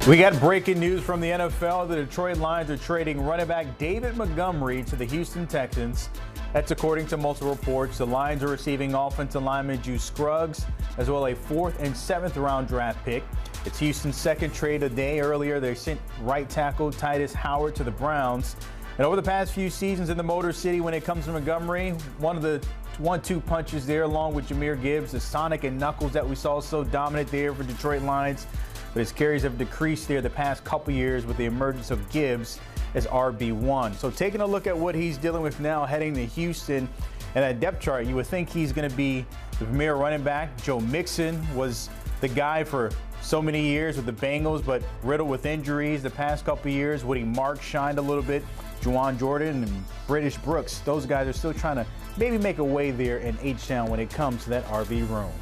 We got breaking news from the NFL. The Detroit Lions are trading running back David Montgomery to the Houston Texans. That's according to multiple reports. The Lions are receiving offensive lineman Juice Scruggs, as well as a 4th and 7th round draft pick. It's Houston's second trade a day. Earlier, they sent right tackle Titus Howard to the Browns. And over the past few seasons in the Motor City, when it comes to Montgomery, one of the 1-2 punches there, along with Jahmyr Gibbs, the Sonic and Knuckles that we saw so dominant there for Detroit Lions. But his carries have decreased there the past couple years with the emergence of Gibbs as RB1. So taking a look at what he's dealing with now heading to Houston and that depth chart, you would think he's going to be the premier running back. Joe Mixon was the guy for so many years with the Bengals, but riddled with injuries the past couple years. Woody Marks shined a little bit. Juwan Jordan and British Brooks, those guys are still trying to maybe make a way there in H-Town when it comes to that RB room.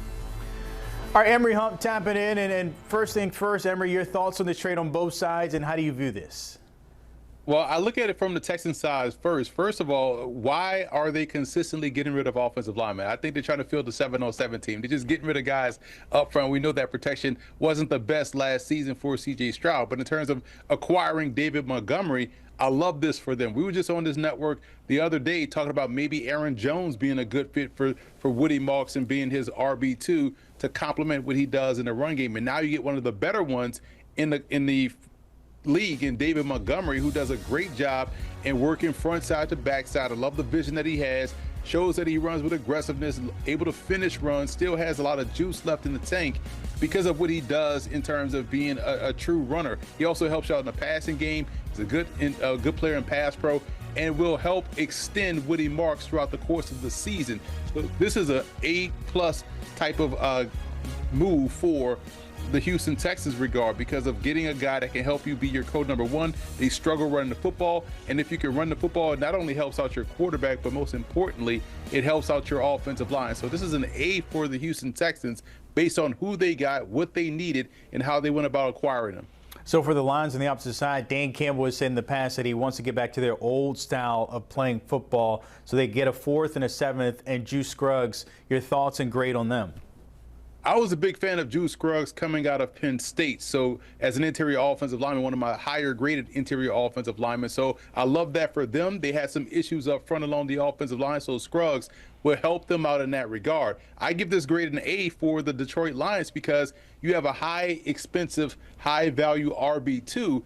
All right, Emery Hump tapping in, and first thing first, Emery, your thoughts on this trade on both sides, and how do you view this? Well, I look at it from the Texans side first. First of all, why are they consistently getting rid of offensive linemen? I think they're trying to fill the 7-on-7 team. They're just getting rid of guys up front. We know that protection wasn't the best last season for C.J. Stroud, but in terms of acquiring David Montgomery, I love this for them. We were just on this network the other day talking about maybe Aaron Jones being a good fit for Woody Marks and being his RB2 to complement what he does in the run game. And now you get one of the better ones in the league in David Montgomery, who does a great job in working front side to back side. I love the vision that he has. Shows that he runs with aggressiveness, able to finish runs, still has a lot of juice left in the tank because of what he does in terms of being a true runner. He also helps out in the passing game. He's a good player in pass pro and will help extend Woody Marks throughout the course of the season. So this is an A-plus type of move for the Houston Texans regard because of getting a guy that can help you be your code number one. They struggle running the football, and if you can run the football, it not only helps out your quarterback, but most importantly, it helps out your offensive line. So this is an A for the Houston Texans based on who they got, what they needed, and how they went about acquiring them. So for the Lions on the opposite side, Dan Campbell has said in the past that he wants to get back to their old style of playing football, so they get a 4th and a 7th, and Juice Scruggs, your thoughts and grade on them? I was a big fan of Juice Scruggs coming out of Penn State. So as an interior offensive lineman, one of my higher graded interior offensive linemen. So I love that for them. They had some issues up front along the offensive line. So Scruggs will help them out in that regard. I give this grade an A for the Detroit Lions because you have a high expensive, high value RB2.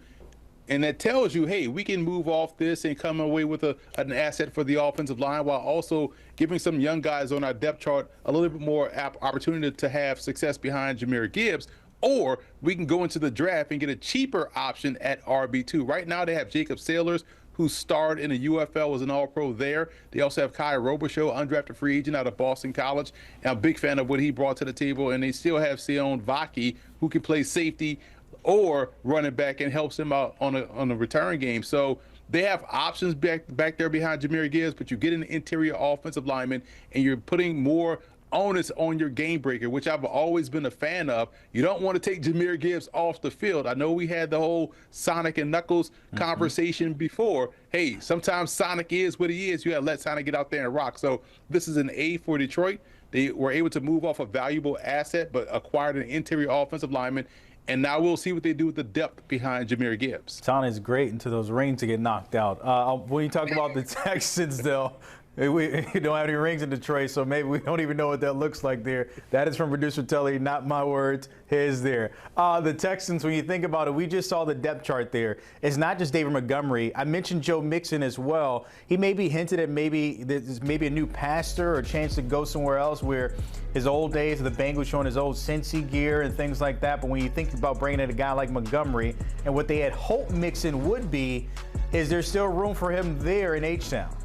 And that tells you, hey, we can move off this and come away with an asset for the offensive line while also giving some young guys on our depth chart a little bit more opportunity to have success behind Jahmyr Gibbs. Or we can go into the draft and get a cheaper option at RB2. Right now they have Jacob Sailors, who starred in the UFL, was an All-Pro there. They also have Kai Robichaux, undrafted free agent out of Boston College. And I'm a big fan of what he brought to the table. And they still have Sion Vaki, who can play safety or running back and helps him out on a return game. So they have options back there behind Jahmyr Gibbs, but you get an interior offensive lineman and you're putting more onus on your game breaker, which I've always been a fan of. You don't want to take Jahmyr Gibbs off the field. I know we had the whole Sonic and Knuckles conversation before. Hey, sometimes Sonic is what he is. You got to let Sonic get out there and rock. So this is an A for Detroit. They were able to move off a valuable asset, but acquired an interior offensive lineman. And now we'll see what they do with the depth behind Jahmyr Gibbs. Sonic's great until those rings to get knocked out. When you talk about the Texans, though, we don't have any rings in Detroit, so maybe we don't even know what that looks like there. That is from producer Telly, not my words, his there. The Texans, when you think about it, we just saw the depth chart there. It's not just David Montgomery. I mentioned Joe Mixon as well. He maybe hinted at maybe there's maybe a new pastor or a chance to go somewhere else where his old days of the Bengals showing his old Cincy gear and things like that. But when you think about bringing in a guy like Montgomery and what they had hoped Mixon would be, is there still room for him there in H-Town?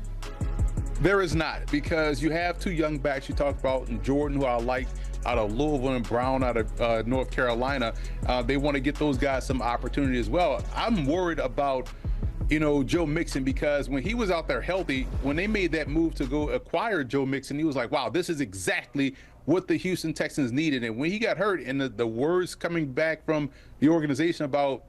There is not, because you have two young backs you talked about, and Jordan, who I like, out of Louisville, and Brown out of North Carolina. They want to get those guys some opportunity as well. I'm worried about, Joe Mixon, because when he was out there healthy, when they made that move to go acquire Joe Mixon, he was like, wow, this is exactly what the Houston Texans needed. And when he got hurt and the words coming back from the organization about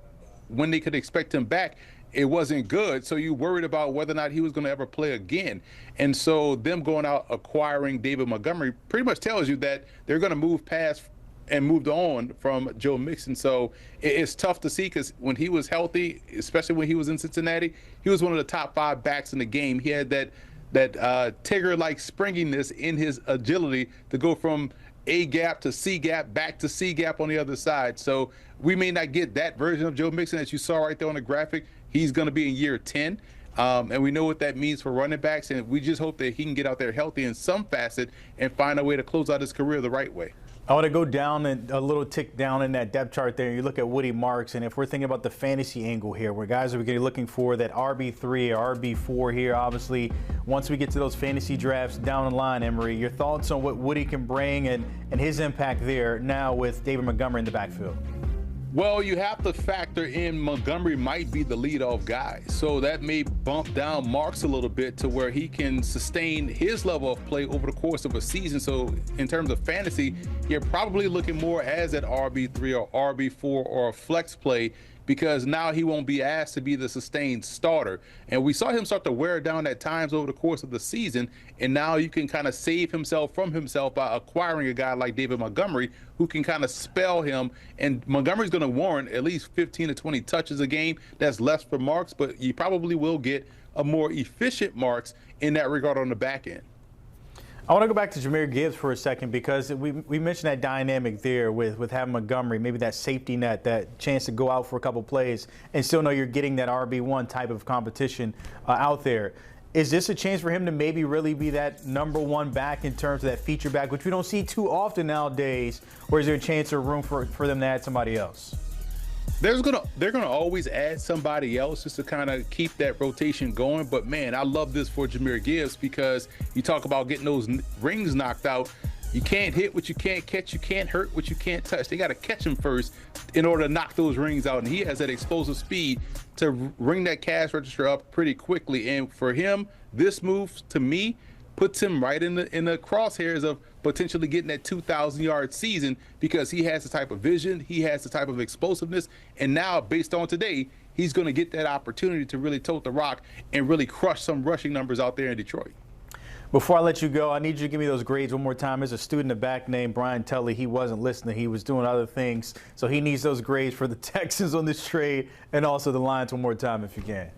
when they could expect him back, it wasn't good. So you worried about whether or not he was going to ever play again. And so them going out acquiring David Montgomery pretty much tells you that they're going to move past and moved on from Joe Mixon. So it's tough to see because when he was healthy, especially when he was in Cincinnati, he was one of the top 5 backs in the game. He had that Tigger-like springiness in his agility to go from A gap to C gap, back to C gap on the other side. So we may not get that version of Joe Mixon that you saw right there on the graphic. He's going to be in year 10. And we know what that means for running backs, and we just hope that he can get out there healthy in some facet and find a way to close out his career the right way. I want to go down and a little tick down in that depth chart there. You look at Woody Marks, and if we're thinking about the fantasy angle here, where guys are looking for that RB3 or RB4 here, obviously, once we get to those fantasy drafts down the line, Emery, your thoughts on what Woody can bring and his impact there now with David Montgomery in the backfield? Well, you have to factor in Montgomery might be the leadoff guy. So that may bump down Marks a little bit to where he can sustain his level of play over the course of a season. So in terms of fantasy, you're probably looking more as that RB3 or RB4 or a flex play, because now he won't be asked to be the sustained starter. And we saw him start to wear down at times over the course of the season, and now you can kind of save himself from himself by acquiring a guy like David Montgomery who can kind of spell him. And Montgomery's going to warrant at least 15 to 20 touches a game. That's less for Marks, but you probably will get a more efficient Marks in that regard on the back end. I want to go back to Jahmyr Gibbs for a second, because we mentioned that dynamic there with having Montgomery, maybe that safety net, that chance to go out for a couple plays and still know you're getting that RB1 type of competition out there. Is this a chance for him to maybe really be that #1 back in terms of that feature back, which we don't see too often nowadays, or is there a chance or room for them to add somebody else? They're gonna always add somebody else just to kind of keep that rotation going. But man, I love this for Jahmyr Gibbs, because you talk about getting those rings knocked out. You can't hit what you can't catch. You can't hurt what you can't touch. They got to catch him first in order to knock those rings out. And he has that explosive speed to ring that cash register up pretty quickly. And for him, this move to me puts him right in the crosshairs of potentially getting that 2,000-yard season, because he has the type of vision, he has the type of explosiveness, and now based on today, he's going to get that opportunity to really tote the rock and really crush some rushing numbers out there in Detroit. Before I let you go, I need you to give me those grades one more time. There's a student in the back named Brian Tully. He wasn't listening. He was doing other things, so he needs those grades for the Texans on this trade and also the Lions one more time if you can.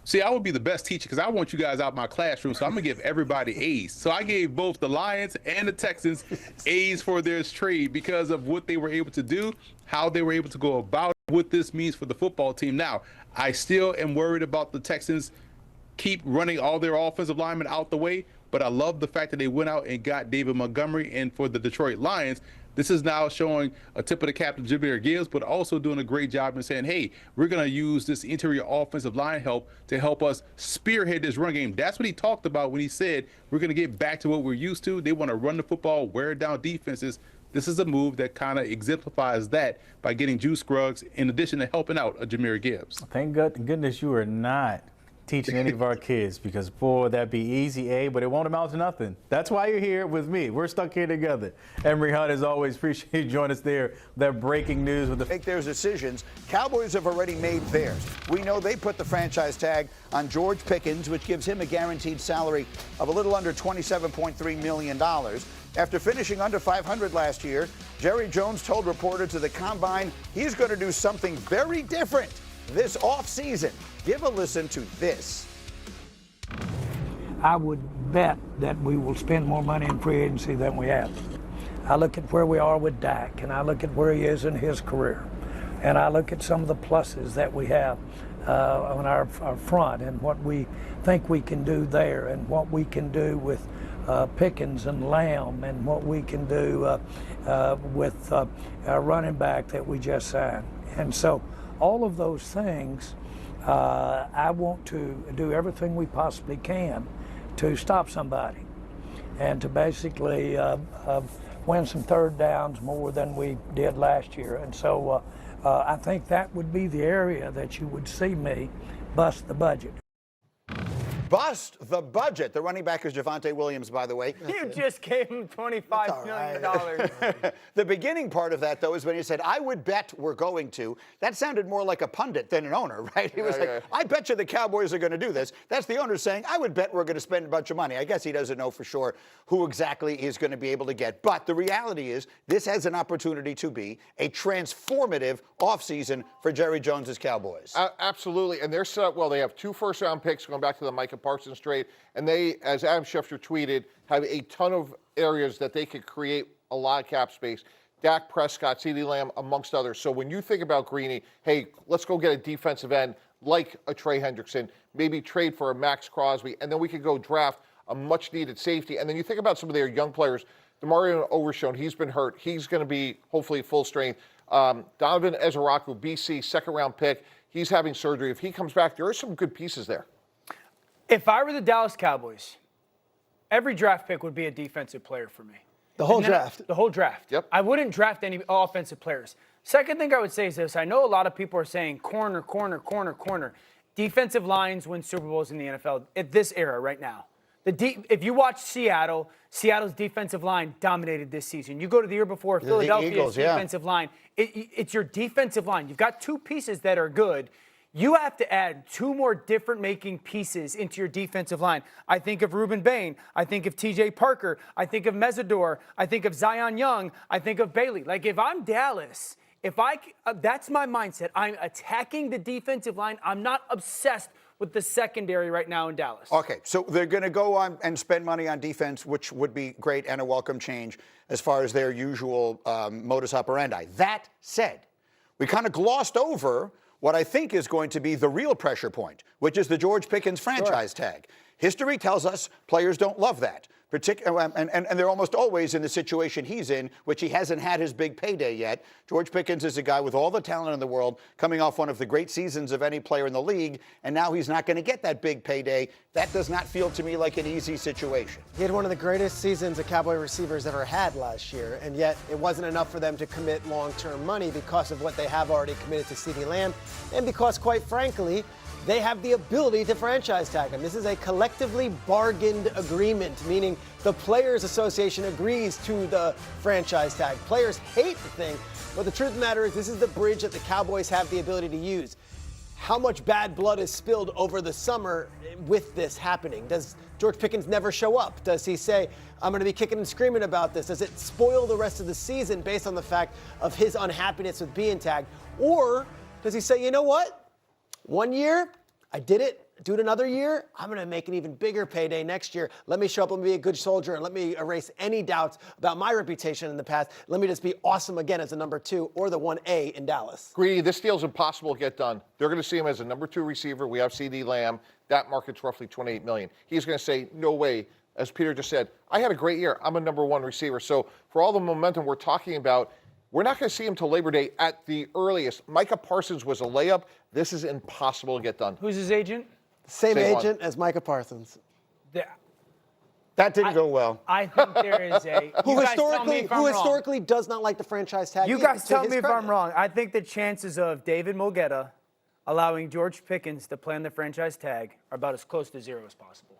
See, I would be the best teacher because I want you guys out my classroom, so I'm going to give everybody A's. So I gave both the Lions and the Texans A's for their trade because of what they were able to do, how they were able to go about what this means for the football team. Now, I still am worried about the Texans keep running all their offensive linemen out the way, but I love the fact that they went out and got David Montgomery. And for the Detroit Lions, this is now showing a tip of the cap to Jahmyr Gibbs, but also doing a great job in saying, hey, we're going to use this interior offensive line help to help us spearhead this run game. That's what he talked about when he said we're going to get back to what we're used to. They want to run the football, wear down defenses. This is a move that kind of exemplifies that by getting Juice Scruggs in addition to helping out Jahmyr Gibbs. Thank goodness you are not teaching any of our kids, because boy, that'd be easy A, but it won't amount to nothing. That's why you're here with me. We're stuck here together. Emery Hunt, as always, appreciate you joining us there. That breaking news with the make their decisions. Cowboys have already made theirs. We know they put the franchise tag on George Pickens, which gives him a guaranteed salary of a little under $27.3 million. After finishing under 500 last year, Jerry Jones told reporters at the Combine he's going to do something very different this offseason. Give a listen to this. I would bet that we will spend more money in free agency than we have. I look at where we are with Dak, and I look at where he is in his career, and I look at some of the pluses that we have on our front and what we think we can do there, and what we can do with Pickens and Lamb, and what we can do with our running back that we just signed. And so all of those things, I want to do everything we possibly can to stop somebody and to basically win some third downs more than we did last year. And so I think that would be the area that you would see me bust the budget. bust the budget. The running back is Javonte Williams, by the way. You just gave him $25 million. The beginning part of that, though, is when he said, I would bet we're going to. That sounded more like a pundit than an owner, right? He was like, I bet you the Cowboys are going to do this. That's the owner saying, I would bet we're going to spend a bunch of money. I guess he doesn't know for sure who exactly he's going to be able to get. But the reality is this has an opportunity to be a transformative offseason for Jerry Jones's Cowboys. Absolutely. And they're set up well. They have 2 first-round picks going back to the Micah Parsons trade. And they, as Adam Schefter tweeted, have a ton of areas that they could create a lot of cap space. Dak Prescott, CeeDee Lamb, amongst others. So when you think about Greeny, hey, let's go get a defensive end like a Trey Hendrickson, maybe trade for a Max Crosby, and then we could go draft a much-needed safety. And then you think about some of their young players. DeMario Overshown, he's been hurt. He's going to be hopefully full strength. Donovan Ezeraku, BC, second-round pick. He's having surgery. If he comes back, there are some good pieces there. If I were the Dallas Cowboys, every draft pick would be a defensive player for me. The whole draft? The whole draft. Yep. I wouldn't draft any offensive players. Second thing I would say is this. I know a lot of people are saying corner, corner, corner, corner. Defensive lines win Super Bowls in the NFL at this era right now. If you watch Seattle, Seattle's defensive line dominated this season. You go to the year before, Philadelphia's Eagles, defensive line. It's your defensive line. You've got 2 pieces that are good. You have to add 2 more different-making pieces into your defensive line. I think of Reuben Bain. I think of T.J. Parker. I think of Mesidor. I think of Zion Young. I think of Bailey. Like, if I'm Dallas, that's my mindset. I'm attacking the defensive line. I'm not obsessed with the secondary right now in Dallas. Okay, so they're going to go on and spend money on defense, which would be great and a welcome change as far as their usual modus operandi. That said, we kind of glossed over what I think is going to be the real pressure point, which is the George Pickens franchise tag. History tells us players don't love that. And they're almost always in the situation he's in, which he hasn't had his big payday yet. George Pickens is a guy with all the talent in the world, coming off one of the great seasons of any player in the league, and now he's not going to get that big payday. That does not feel to me like an easy situation. He had one of the greatest seasons a Cowboy receiver's ever had last year, and yet it wasn't enough for them to commit long-term money because of what they have already committed to CeeDee Lamb, and because, quite frankly, they have the ability to franchise tag him. This is a collectively bargained agreement, meaning the Players Association agrees to the franchise tag. Players hate the thing, but the truth of the matter is this is the bridge that the Cowboys have the ability to use. How much bad blood is spilled over the summer with this happening? Does George Pickens never show up? Does he say, I'm going to be kicking and screaming about this? Does it spoil the rest of the season based on the fact of his unhappiness with being tagged? Or does he say, you know what? 1 year, I did it. Do it another year, I'm going to make an even bigger payday next year. Let me show up and be a good soldier, and let me erase any doubts about my reputation in the past. Let me just be awesome again as a number 2 or the 1A in Dallas. Greedy, this deal's impossible to get done. They're going to see him as a number 2 receiver. We have CeeDee Lamb. That market's roughly $28 million. He's going to say, no way. As Peter just said, I had a great year. I'm a number 1 receiver. So for all the momentum we're talking about, we're not going to see him till Labor Day at the earliest. Micah Parsons was a layup. This is impossible to get done. Who's his agent? Same agent as Micah Parsons. That didn't go well. I think there is a who historically does not like the franchise tag. You guys tell me if I'm wrong. I think the chances of David Montgomery allowing George Pickens to play on the franchise tag are about as close to 0 as possible.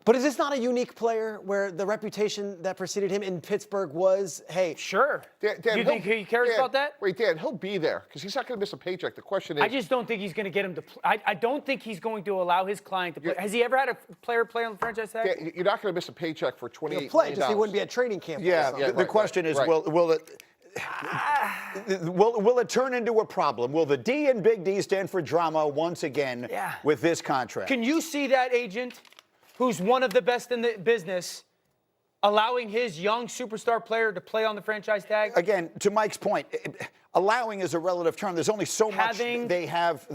But is this not a unique player where the reputation that preceded him in Pittsburgh was, hey... Sure. Dan, you think he cares about that? Wait, Dan, he'll be there because he's not going to miss a paycheck. The question is... I just don't think he's going to get him to play. I don't think he's going to allow his client to play. Has he ever had a player play on the franchise tag? Dan, you're not going to miss a paycheck for $28 million. Just he wouldn't be at training camp. The question is, will it turn into a problem? Will the D in Big D stand for drama once again with this contract? Can you see that agent, who's one of the best in the business, allowing his young superstar player to play on the franchise tag? Again, to Mike's point, allowing is a relative term. There's only so much they have,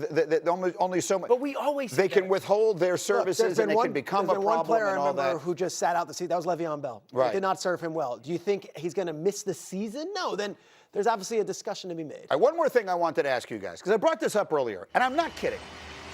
only so much. But we always they can withhold their services and it can become a problem one player and all I remember that. who just sat out the season. That was Le'Veon Bell. Right. It did not serve him well. Do you think he's going to miss the season? No. Then there's obviously a discussion to be made. One more thing I wanted to ask you guys, because I brought this up earlier, and I'm not kidding.